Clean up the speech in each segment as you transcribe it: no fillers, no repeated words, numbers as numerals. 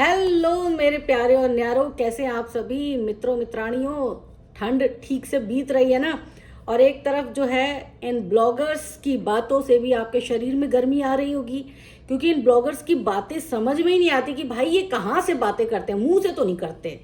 Hello मेरे प्यारे और न्यारो, कैसे हैं आप सभी मित्रों मित्राणियों। ठंड ठीक से बीत रही है ना। और एक तरफ जो है इन ब्लॉगर्स की बातों से भी आपके शरीर में गर्मी आ रही होगी, क्योंकि इन ब्लॉगर्स की बातें समझ में ही नहीं आती कि भाई ये कहाँ से बातें करते हैं, मुंह से तो नहीं करते।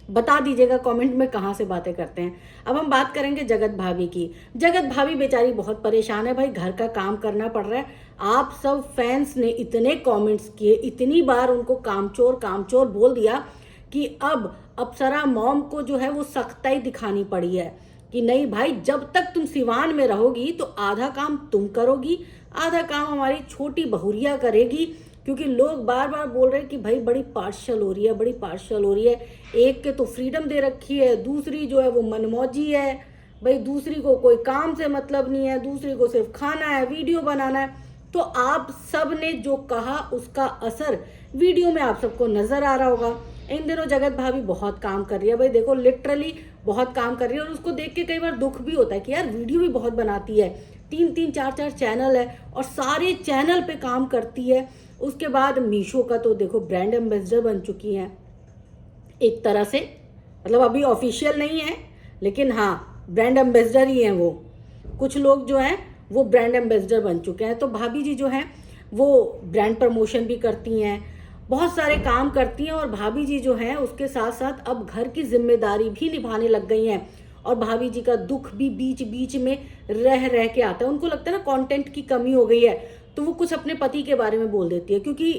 बता दीजिएगा कमेंट में कहाँ से बातें करते हैं। अब हम बात करेंगे जगत भाभी की। जगत भाभी बेचारी बहुत परेशान है भाई, घर का काम करना पड़ रहा है। आप सब फैंस ने इतने कमेंट्स किए, इतनी बार उनको कामचोर कामचोर बोल दिया कि अब अप्सरा मॉम को जो है वो सख्ताई दिखानी पड़ी है कि नहीं भाई, जब तक तुम सिवान में रहोगी तो आधा काम तुम करोगी, आधा काम हमारी छोटी बहुरिया करेगी। क्योंकि लोग बार बार बोल रहे हैं कि भाई बड़ी पार्शल हो रही है, बड़ी पार्शल हो रही है। एक के तो फ्रीडम दे रखी है, दूसरी जो है वो मनमौजी है भाई, दूसरी को कोई काम से मतलब नहीं है, दूसरी को सिर्फ खाना है, वीडियो बनाना है। तो आप सब ने जो कहा उसका असर वीडियो में आप सबको नजर आ रहा होगा। इन दिनों जगत भाभी बहुत काम कर रही है भाई, देखो लिटरली बहुत काम कर रही है। और उसको देख के कई बार दुख भी होता है कि यार वीडियो भी बहुत बनाती है, 3-3 4-4 चैनल है और सारे चैनल पे काम करती है। उसके बाद मीशो का तो देखो ब्रांड एम्बेसडर बन चुकी हैं एक तरह से, मतलब अभी ऑफिशियल नहीं है लेकिन हाँ ब्रांड एम्बेसडर ही हैं वो। कुछ लोग जो हैं वो ब्रांड एम्बेसडर बन चुके हैं। तो भाभी जी जो हैं वो ब्रांड प्रमोशन भी करती हैं, बहुत सारे काम करती हैं। और भाभी जी जो हैं उसके साथ साथ अब घर की जिम्मेदारी भी निभाने लग गई हैं। और भाभी जी का दुख भी बीच बीच में रह रह के आता है। उनको लगता है ना कंटेंट की कमी हो गई है, तो वो कुछ अपने पति के बारे में बोल देती है, क्योंकि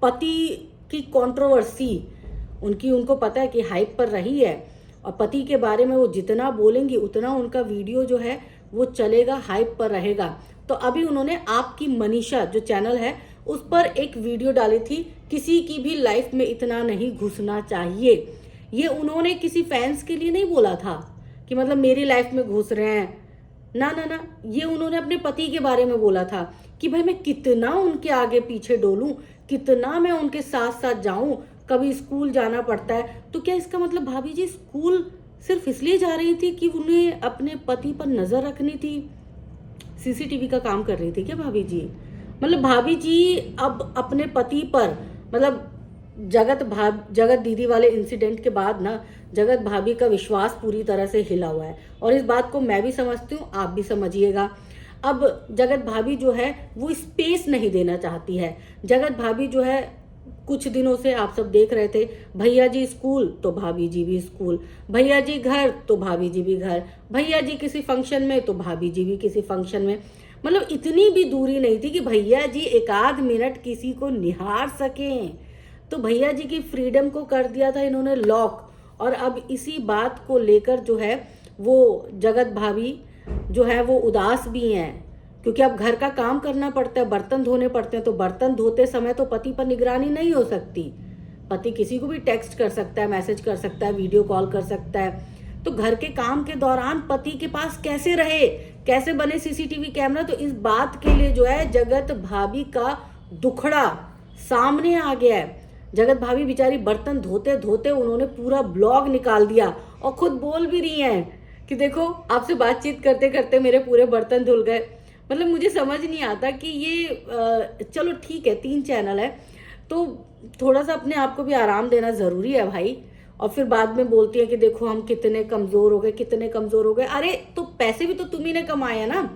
पति की कंट्रोवर्सी उनको पता है कि हाइप पर रही है। और पति के बारे में वो जितना बोलेंगी उतना उनका वीडियो जो है वो चलेगा, हाइप पर रहेगा। तो अभी उन्होंने आपकी मनीषा जो चैनल है उस पर एक वीडियो डाली थी, किसी की भी लाइफ में इतना नहीं घुसना चाहिए। ये उन्होंने किसी फैंस के लिए नहीं बोला था कि मतलब मेरी लाइफ में घुस रहे हैं, ना ना ना, ये उन्होंने अपने पति के बारे में बोला था कि भाई मैं कितना उनके आगे पीछे डोलूं, कितना मैं उनके साथ साथ जाऊं, कभी स्कूल जाना पड़ता है। तो क्या इसका मतलब भाभी जी स्कूल सिर्फ इसलिए जा रही थी कि उन्हें अपने पति पर नजर रखनी थी? सीसीटीवी का काम कर रही थी क्या भाभी जी? मतलब भाभी जी अब अपने पति पर, मतलब जगत दीदी वाले इंसिडेंट के बाद ना जगत भाभी का विश्वास पूरी तरह से हिला हुआ है। और इस बात को मैं भी समझती हूँ, आप भी समझिएगा। अब जगत भाभी जो है वो स्पेस नहीं देना चाहती है। जगत भाभी जो है कुछ दिनों से आप सब देख रहे थे, भैया जी स्कूल तो भाभी जी भी स्कूल, भैया जी घर तो भाभी जी भी घर, भैया जी किसी फंक्शन में तो भाभी जी भी किसी फंक्शन में। मतलब इतनी भी दूरी नहीं थी कि भैया जी एक आध मिनट किसी को निहार सकें। तो भैया जी की फ्रीडम को कर दिया था इन्होंने लॉक। और अब इसी बात को लेकर जो है वो जगत भाभी जो है वो उदास भी हैं, क्योंकि अब घर का काम करना पड़ता है, बर्तन धोने पड़ते हैं। तो बर्तन धोते समय तो पति पर निगरानी नहीं हो सकती। पति किसी को भी टेक्स्ट कर सकता है, मैसेज कर सकता है, वीडियो कॉल कर सकता है। तो घर के काम के दौरान पति के पास कैसे रहे, कैसे बने सीसीटीवी कैमरा? तो इस बात के लिए जो है जगत भाभी का दुखड़ा सामने आ गया है। जगत भाभी बेचारी बर्तन धोते धोते उन्होंने पूरा ब्लॉग निकाल दिया और खुद बोल भी रही हैं कि देखो आपसे बातचीत करते करते मेरे पूरे बर्तन धुल गए। मतलब मुझे समझ नहीं आता कि ये चलो ठीक है 3 चैनल है तो थोड़ा सा अपने आप को भी आराम देना ज़रूरी है भाई। और फिर बाद में बोलती है कि देखो हम कितने कमज़ोर हो गए, कितने कमज़ोर हो गए। अरे तो पैसे भी तो तुम ही ने कमाए हैं ना,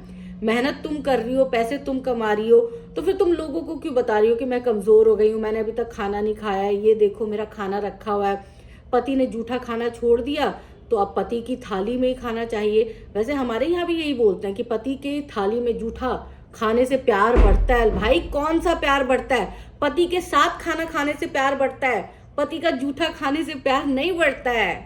मेहनत तुम कर रही हो, पैसे तुम कमा रही हो, तो फिर तुम लोगों को क्यों बता रही हो कि मैं कमज़ोर हो गई हूँ, मैंने अभी तक खाना नहीं खाया है, ये देखो मेरा खाना रखा हुआ है। पति ने जूठा खाना छोड़ दिया तो अब पति की थाली में ही खाना चाहिए। वैसे हमारे यहाँ भी यही बोलते हैं कि पति के थाली में जूठा खाने से प्यार बढ़ता है। भाई कौन सा प्यार बढ़ता है? पति के साथ खाना खाने से प्यार बढ़ता है, पति का जूठा खाने से प्यार नहीं बढ़ता है।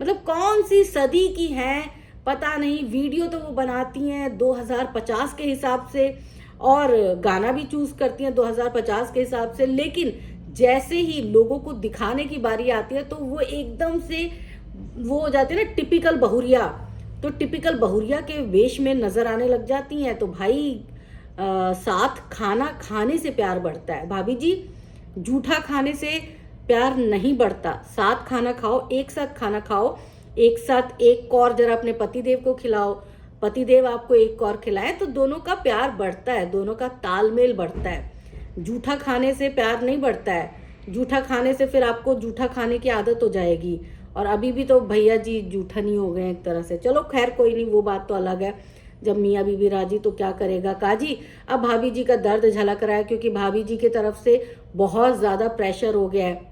मतलब कौन सी सदी की हैं पता नहीं। वीडियो तो वो बनाती हैं 2050 के हिसाब से और गाना भी चूज करती हैं 2050 के हिसाब से, लेकिन जैसे ही लोगों को दिखाने की बारी आती है तो वो एकदम से वो हो जाती है ना टिपिकल बहुरिया। तो टिपिकल बहुरिया के वेश में नजर आने लग जाती हैं। तो भाई साथ खाना खाने से प्यार बढ़ता है भाभी जी, जूठा खाने से प्यार नहीं बढ़ता। साथ खाना खाओ, एक साथ खाना खाओ, एक साथ एक कौर जरा अपने पतिदेव को खिलाओ, पतिदेव आपको एक कौर खिलाए, तो दोनों का प्यार बढ़ता है, दोनों का तालमेल बढ़ता है। जूठा खाने से प्यार नहीं बढ़ता है। जूठा खाने से फिर आपको जूठा खाने की आदत हो जाएगी। और अभी भी तो भैया जी जूठा नहीं हो गए एक तरह से। चलो खैर कोई नहीं, वो बात तो अलग है। जब मियाँ बीबी राजी तो क्या करेगा काजी। अब भाभी जी का दर्द झलक रहा है, क्योंकि भाभी जी की तरफ से बहुत ज़्यादा प्रेशर हो गया है।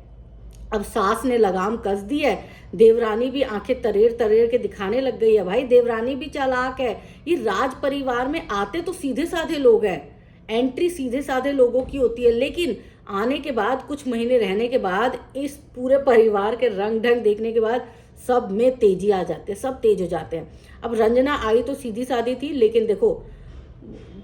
अब सास ने लगाम कस दी है, देवरानी भी आंखें तरेर तरेर के दिखाने लग गई है। भाई देवरानी भी चालाक है। ये राज परिवार में आते तो सीधे साधे लोग हैं, एंट्री सीधे साधे लोगों की होती है, लेकिन आने के बाद कुछ महीने रहने के बाद इस पूरे परिवार के रंग ढंग देखने के बाद सब में तेजी आ जाती है, सब तेज हो जाते हैं। अब रंजना आई तो सीधी सादी थी, लेकिन देखो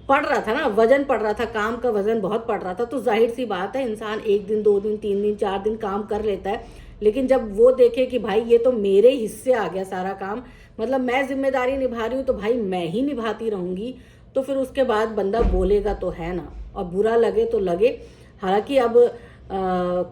पड़ रहा था ना, वजन पड़ रहा था, काम का वजन बहुत पड़ रहा था। तो जाहिर सी बात है, इंसान 1 दिन 2 दिन 3 दिन 4 दिन काम कर लेता है, लेकिन जब वो देखे कि भाई ये तो मेरे हिस्से आ गया सारा काम, मतलब मैं जिम्मेदारी निभा रही हूँ तो भाई मैं ही निभाती रहूंगी, तो फिर उसके बाद बंदा बोलेगा तो है ना, और बुरा लगे तो लगे। हालांकि अब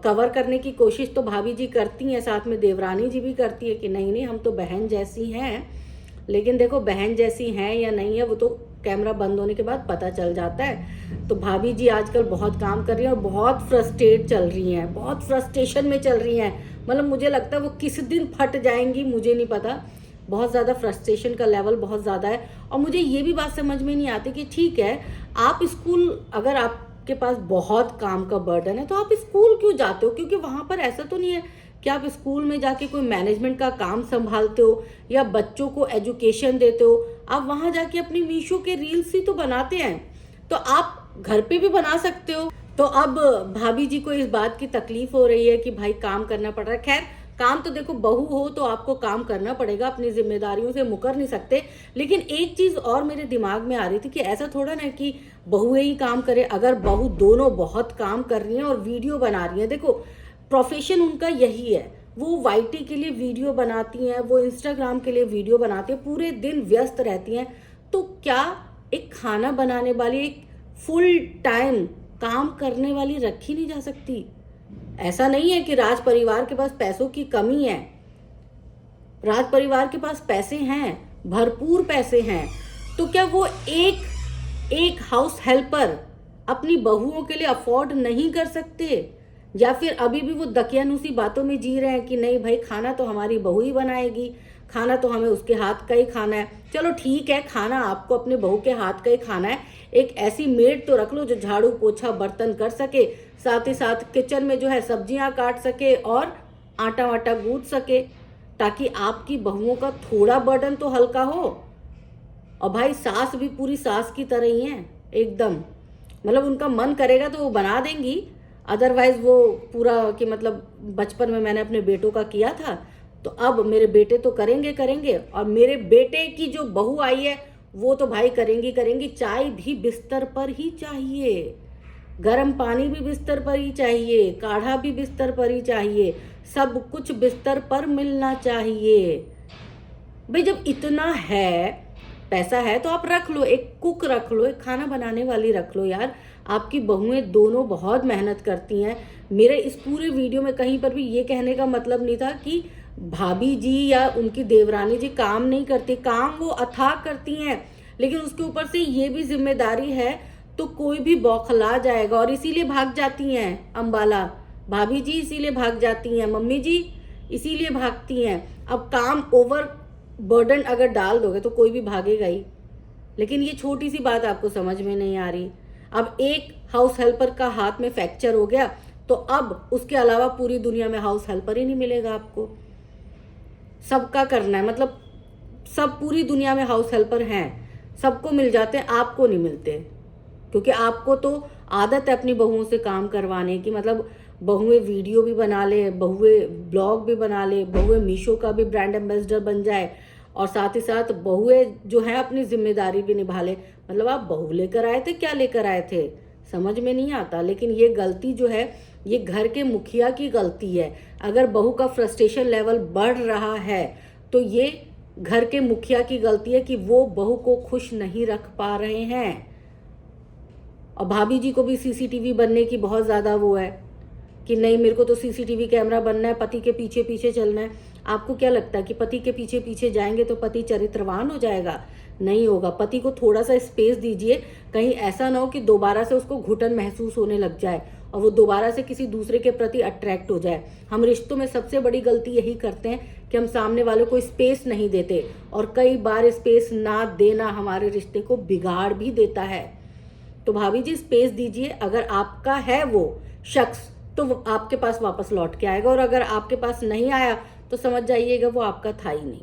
कवर करने की कोशिश तो भाभी जी करती हैं, साथ में देवरानी जी भी करती है कि नहीं नहीं हम तो बहन जैसी हैं। लेकिन देखो बहन जैसी हैं या नहीं है वो तो कैमरा बंद होने के बाद पता चल जाता है। तो भाभी जी आजकल बहुत काम कर रही हैं और बहुत फ्रस्ट्रेट चल रही हैं, बहुत फ्रस्ट्रेशन में चल रही हैं। मतलब मुझे लगता है वो किस दिन फट जाएंगी मुझे नहीं पता। बहुत ज़्यादा फ्रस्ट्रेशन का लेवल बहुत ज़्यादा है। और मुझे ये भी बात समझ में नहीं आती कि ठीक है आप स्कूल, अगर आपके पास बहुत काम का बर्डन है तो आप स्कूल क्यों जाते हो, क्योंकि वहाँ पर ऐसा तो नहीं है कि आप स्कूल में जाके कोई मैनेजमेंट का काम संभालते हो या बच्चों को एजुकेशन देते हो। आप वहाँ जाके अपनी मीशो के रील्स ही तो बनाते हैं, तो आप घर पे भी बना सकते हो। तो अब भाभी जी को इस बात की तकलीफ हो रही है कि भाई काम करना पड़ रहा है। खैर काम तो देखो बहू हो तो आपको काम करना पड़ेगा, अपनी जिम्मेदारियों से मुकर नहीं सकते। लेकिन एक चीज और मेरे दिमाग में आ रही थी कि ऐसा थोड़ा ना कि बहुएं ही काम करे। अगर बहू दोनों बहुत काम कर रही हैं और वीडियो बना रही हैं, देखो प्रोफेशन उनका यही है, वो वाईटी के लिए वीडियो बनाती हैं, वो इंस्टाग्राम के लिए वीडियो बनाती हैं, पूरे दिन व्यस्त रहती हैं, तो क्या एक खाना बनाने वाली, एक फुल टाइम काम करने वाली रखी नहीं जा सकती? ऐसा नहीं है कि राज परिवार के पास पैसों की कमी है, राज परिवार के पास पैसे हैं, भरपूर पैसे हैं। तो क्या वो एक हाउस हेल्पर अपनी बहुओं के लिए अफोर्ड नहीं कर सकते? या फिर अभी भी वो दकियानुसी बातों में जी रहे हैं कि नहीं भाई खाना तो हमारी बहू ही बनाएगी, खाना तो हमें उसके हाथ का ही खाना है। चलो ठीक है, खाना आपको अपने बहू के हाथ का ही खाना है, एक ऐसी मेड तो रख लो जो झाड़ू पोछा बर्तन कर सके, साथ ही साथ किचन में जो है सब्जियां काट सके और आटा वाटा गूंथ सके, ताकि आपकी बहुओं का थोड़ा बर्डन तो हल्का हो। और भाई सास भी पूरी सास की तरह ही है एकदम, मतलब उनका मन करेगा तो वो बना देंगी, अदरवाइज वो पूरा कि मतलब बचपन में मैंने अपने बेटों का किया था तो अब मेरे बेटे तो करेंगे करेंगे, और मेरे बेटे की जो बहू आई है वो तो भाई करेंगी करेंगी। चाय भी बिस्तर पर ही चाहिए, गर्म पानी भी बिस्तर पर ही चाहिए, काढ़ा भी बिस्तर पर ही चाहिए, सब कुछ बिस्तर पर मिलना चाहिए। भाई जब इतना है, पैसा है तो आप रख लो, एक कुक रख लो, एक खाना बनाने वाली रख लो यार। आपकी बहुएं दोनों बहुत मेहनत करती हैं। मेरे इस पूरे वीडियो में कहीं पर भी ये कहने का मतलब नहीं था कि भाभी जी या उनकी देवरानी जी काम नहीं करती, काम वो अथाह करती हैं, लेकिन उसके ऊपर से ये भी जिम्मेदारी है तो कोई भी बौखला जाएगा, और इसीलिए भाग जाती हैं अंबाला भाभी जी, इसीलिए भाग जाती हैं मम्मी जी, इसीलिए भागती हैं। अब काम ओवर बर्डन अगर डाल दोगे तो कोई भी भागेगा ही। लेकिन ये छोटी सी बात आपको समझ में नहीं आ रही। अब एक हाउस हेल्पर का हाथ में फ्रैक्चर हो गया तो अब उसके अलावा पूरी दुनिया में हाउस हेल्पर ही नहीं मिलेगा आपको, सबका करना है। मतलब सब पूरी दुनिया में हाउस हेल्पर हैं, सबको मिल जाते हैं, आपको नहीं मिलते, क्योंकि आपको तो आदत है अपनी बहुओं से काम करवाने की। मतलब बहुएं वीडियो भी बना ले, बहुएं ब्लॉग भी बना ले, बहुएं मीशो का भी ब्रांड एम्बेसडर बन जाए, और साथ ही साथ बहुएं जो है अपनी जिम्मेदारी भी निभा ले। मतलब आप बहू लेकर आए थे, क्या लेकर आए थे समझ में नहीं आता। लेकिन ये गलती जो है ये घर के मुखिया की गलती है। अगर बहू का फ्रस्ट्रेशन लेवल बढ़ रहा है तो ये घर के मुखिया की गलती है कि वो बहू को खुश नहीं रख पा रहे हैं। और भाभी जी को भी सीसीटीवी बनने की बहुत ज़्यादा वो है कि नहीं मेरे को तो सीसीटीवी कैमरा बनना है, पति के पीछे पीछे चलना है। आपको क्या लगता है कि पति के पीछे पीछे जाएंगे तो पति चरित्रवान हो जाएगा? नहीं होगा। पति को थोड़ा सा स्पेस दीजिए, कहीं ऐसा ना हो कि दोबारा से उसको घुटन महसूस होने लग जाए, और वो दोबारा से किसी दूसरे के प्रति अट्रैक्ट हो जाए। हम रिश्तों में सबसे बड़ी गलती यही करते हैं कि हम सामने वाले को स्पेस नहीं देते, और कई बार स्पेस ना देना हमारे रिश्ते को बिगाड़ भी देता है। तो भाभी जी स्पेस दीजिए, अगर आपका है वो शख्स तो वो आपके पास वापस लौट के आएगा, और अगर आपके पास नहीं आया तो समझ जाइएगा वो आपका था ही नहीं।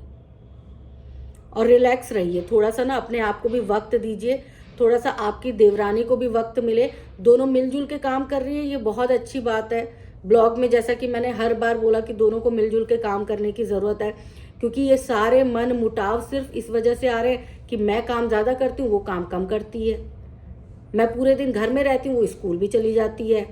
और रिलैक्स रहिए, थोड़ा सा ना अपने आप को भी वक्त दीजिए, थोड़ा सा आपकी देवरानी को भी वक्त मिले। दोनों मिलजुल के काम कर रही हैं, ये बहुत अच्छी बात है। ब्लॉग में जैसा कि मैंने हर बार बोला कि दोनों को मिलजुल के काम करने की ज़रूरत है, क्योंकि ये सारे मन मुटाव सिर्फ इस वजह से आ रहे हैं कि मैं काम ज़्यादा करती हूँ, वो काम कम करती है। मैं पूरे दिन घर में रहती हूँ, वो स्कूल भी चली जाती है।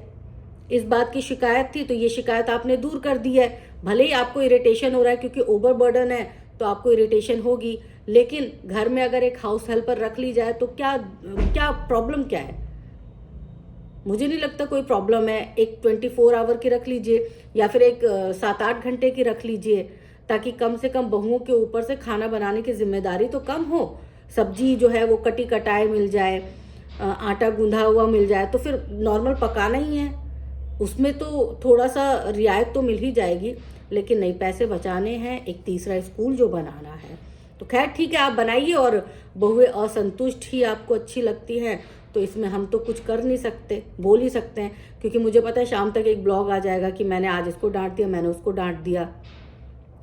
इस बात की शिकायत थी तो ये शिकायत आपने दूर कर दी है। भले ही आपको इरिटेशन हो रहा है क्योंकि ओवर बर्डन है, तो आपको इरिटेशन होगी, लेकिन घर में अगर एक हाउस हेल्पर रख ली जाए तो क्या क्या प्रॉब्लम क्या है? मुझे नहीं लगता कोई प्रॉब्लम है। एक 24 आवर की रख लीजिए, या फिर एक 7-8 घंटे की रख लीजिए, ताकि कम से कम बहुओं के ऊपर से खाना बनाने की जिम्मेदारी तो कम हो। सब्जी जो है वो कटी कटाए मिल जाए, आटा गूंधा हुआ मिल जाए, तो फिर नॉर्मल पकाना ही है, उसमें तो थोड़ा सा रियायत तो मिल ही जाएगी। लेकिन नहीं, पैसे बचाने हैं, एक तीसरा स्कूल जो बनाना है। तो खैर ठीक है, आप बनाइए। और बहुएं असंतुष्ट ही आपको अच्छी लगती हैं तो इसमें हम तो कुछ कर नहीं सकते, बोल ही सकते हैं, क्योंकि मुझे पता है शाम तक एक ब्लॉग आ जाएगा कि मैंने आज इसको डांट दिया, मैंने उसको डांट दिया।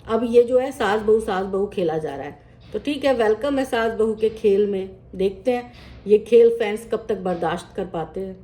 अब ये जो है सास बहू खेला जा रहा है। तो ठीक है, वेलकम है सास बहू के खेल में। देखते हैं ये खेल फैंस कब तक बर्दाश्त कर पाते हैं।